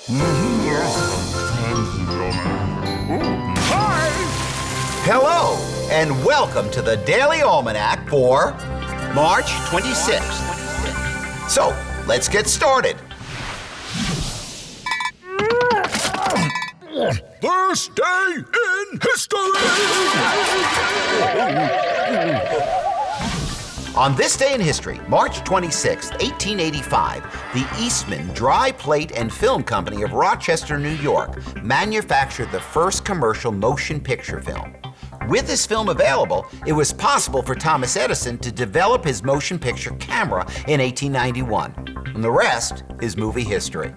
Hi! Hello, and welcome to the Daily Almanac for March 26th. So, let's get started. This day in history! On this day in history, March 26, 1885, the Eastman Dry Plate and Film Company of Rochester, New York, manufactured the first commercial motion picture film. With this film available, it was possible for Thomas Edison to develop his motion picture camera in 1891. And the rest is movie history.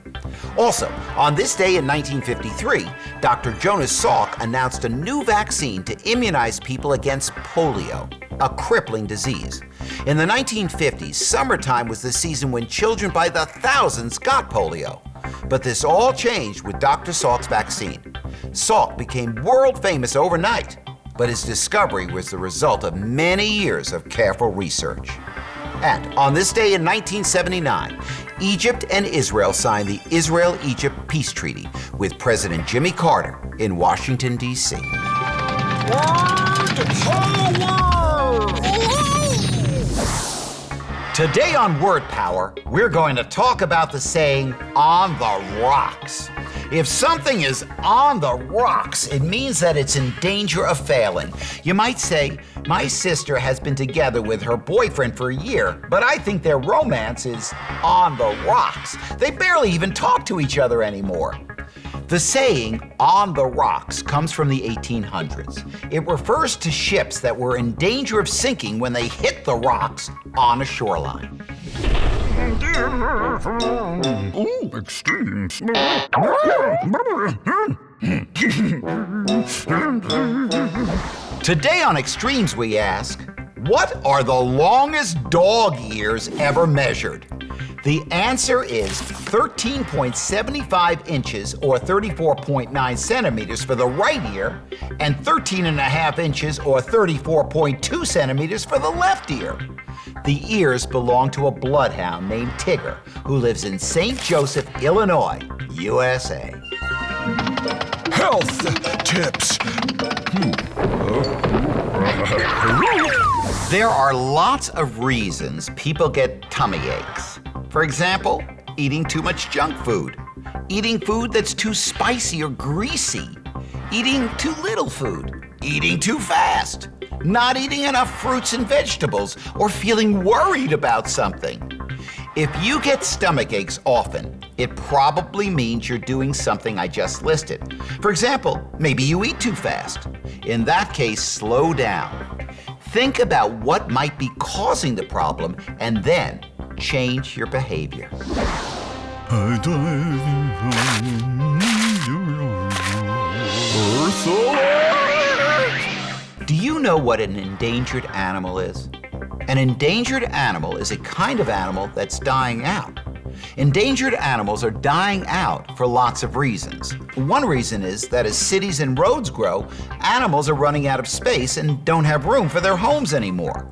Also, on this day in 1953, Dr. Jonas Salk announced a new vaccine to immunize people against polio, a crippling disease. In the 1950s, summertime was the season when children by the thousands got polio. But this all changed with Dr. Salk's vaccine. Salk became world famous overnight, but his discovery was the result of many years of careful research. And on this day in 1979, Egypt and Israel signed the Israel-Egypt Peace Treaty with President Jimmy Carter in Washington, D.C. Today on Word Power, we're going to talk about the saying, on the rocks. If something is on the rocks, it means that it's in danger of failing. You might say, my sister has been together with her boyfriend for a year, but I think their romance is on the rocks. They barely even talk to each other anymore. The saying, on the rocks, comes from the 1800s. It refers to ships that were in danger of sinking when they hit the rocks on a shoreline. Ooh, extremes. Today on Extremes, we ask, what are the longest dog ears ever measured? The answer is 13.75 inches or 34.9 centimeters for the right ear and 13.5 inches or 34.2 centimeters for the left ear. The ears belong to a bloodhound named Tigger who lives in St. Joseph, Illinois, USA. Health tips. There are lots of reasons people get tummy aches. For example, eating too much junk food, eating food that's too spicy or greasy, eating too little food, eating too fast, not eating enough fruits and vegetables, or feeling worried about something. If you get stomach aches often, it probably means you're doing something I just listed. For example, maybe you eat too fast. In that case, slow down. Think about what might be causing the problem and then change your behavior. Do you know what an endangered animal is? An endangered animal is a kind of animal that's dying out. Endangered animals are dying out for lots of reasons. One reason is that as cities and roads grow, animals are running out of space and don't have room for their homes anymore.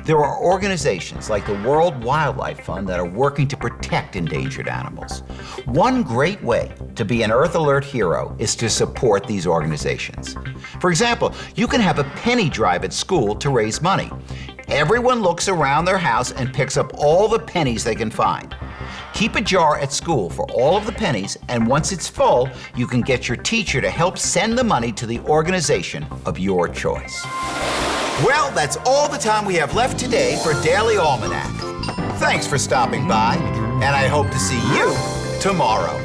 There are organizations like the World Wildlife Fund that are working to protect endangered animals. One great way to be an Earth Alert hero is to support these organizations. For example, you can have a penny drive at school to raise money. Everyone looks around their house and picks up all the pennies they can find. Keep a jar at school for all of the pennies, and once it's full, you can get your teacher to help send the money to the organization of your choice. Well, that's all the time we have left today for Daily Almanac. Thanks for stopping by, and I hope to see you tomorrow.